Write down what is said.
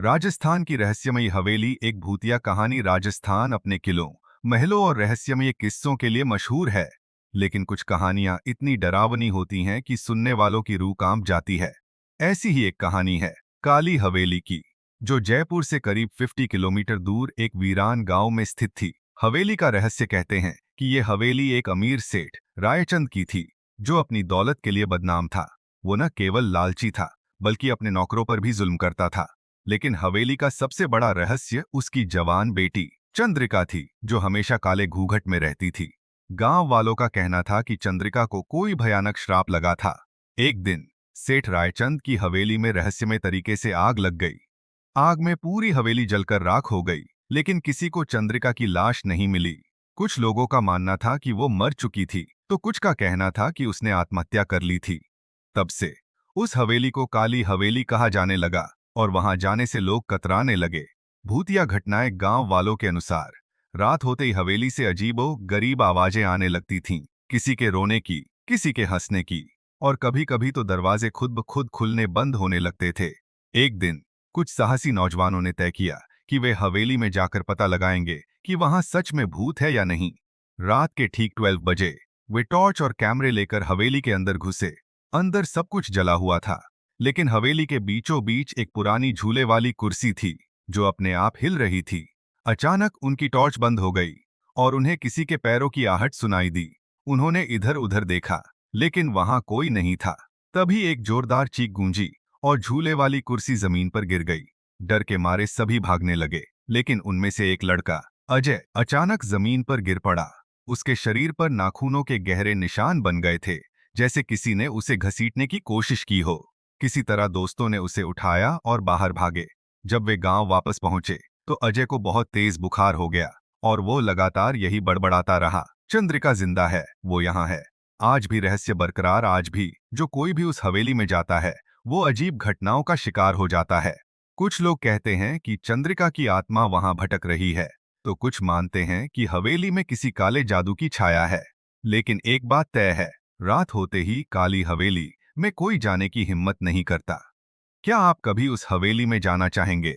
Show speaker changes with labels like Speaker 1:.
Speaker 1: राजस्थान की रहस्यमयी हवेली एक भूतिया कहानी। राजस्थान अपने किलों, महलों और रहस्यमयी किस्सों के लिए मशहूर है। लेकिन कुछ कहानियां इतनी डरावनी होती हैं कि सुनने वालों की रूह कांप जाती है। ऐसी ही एक कहानी है काली हवेली की, जो जयपुर से करीब 50 किलोमीटर दूर एक वीरान गांव में स्थित थी। हवेली का रहस्य कहते हैं कि ये हवेली एक अमीर सेठ रायचंद की थी, जो अपनी दौलत के लिए बदनाम था। वो न केवल लालची था, बल्कि अपने नौकरों पर भी जुल्म करता था। लेकिन हवेली का सबसे बड़ा रहस्य उसकी जवान बेटी चंद्रिका थी, जो हमेशा काले घूंघट में रहती थी। गांव वालों का कहना था कि चंद्रिका को कोई भयानक श्राप लगा था। एक दिन सेठ रायचंद की हवेली में रहस्यमय तरीके से आग लग गई। आग में पूरी हवेली जलकर राख हो गई, लेकिन किसी को चंद्रिका की लाश नहीं मिली। कुछ लोगों का मानना था कि वो मर चुकी थी, तो कुछ का कहना था कि उसने आत्महत्या कर ली थी। तब से उस हवेली को काली हवेली कहा जाने लगा, और वहां जाने से लोग कतराने लगे। भूतिया घटनाएं गांव वालों के अनुसार, रात होते ही हवेली से अजीबो गरीब आवाजें आने लगती थीं, किसी के रोने की, किसी के हंसने की, और कभी कभी तो दरवाजे खुद ब खुद खुलने बंद होने लगते थे। एक दिन कुछ साहसी नौजवानों ने तय किया कि वे हवेली में जाकर पता लगाएंगे कि वहां सच में भूत है या नहीं। रात के ठीक 12 बजे वे टॉर्च और कैमरे लेकर हवेली के अंदर घुसे। अंदर सब कुछ जला हुआ था, लेकिन हवेली के बीचों बीच एक पुरानी झूले वाली कुर्सी थी, जो अपने आप हिल रही थी। अचानक उनकी टॉर्च बंद हो गई और उन्हें किसी के पैरों की आहट सुनाई दी। उन्होंने इधर उधर देखा, लेकिन वहां कोई नहीं था। तभी एक जोरदार चीख गूंजी और झूले वाली कुर्सी जमीन पर गिर गई। डर के मारे सभी भागने लगे, लेकिन उनमें से एक लड़का अजय अचानक जमीन पर गिर पड़ा। उसके शरीर पर नाखूनों के गहरे निशान बन गए थे, जैसे किसी ने उसे घसीटने की कोशिश की हो। किसी तरह दोस्तों ने उसे उठाया और बाहर भागे। जब वे गांव वापस पहुंचे, तो अजय को बहुत तेज बुखार हो गया और वो लगातार यही बड़बड़ाता रहा, चंद्रिका जिंदा है, वो यहाँ है। आज भी रहस्य बरकरार। आज भी जो कोई भी उस हवेली में जाता है, वो अजीब घटनाओं का शिकार हो जाता है। कुछ लोग कहते हैं कि चंद्रिका की आत्मा वहां भटक रही है, तो कुछ मानते हैं कि हवेली में किसी काले जादू की छाया है। लेकिन एक बात तय है, रात होते ही काली हवेली में कोई जाने की हिम्मत नहीं करता। क्या आप कभी उस हवेली में जाना चाहेंगे?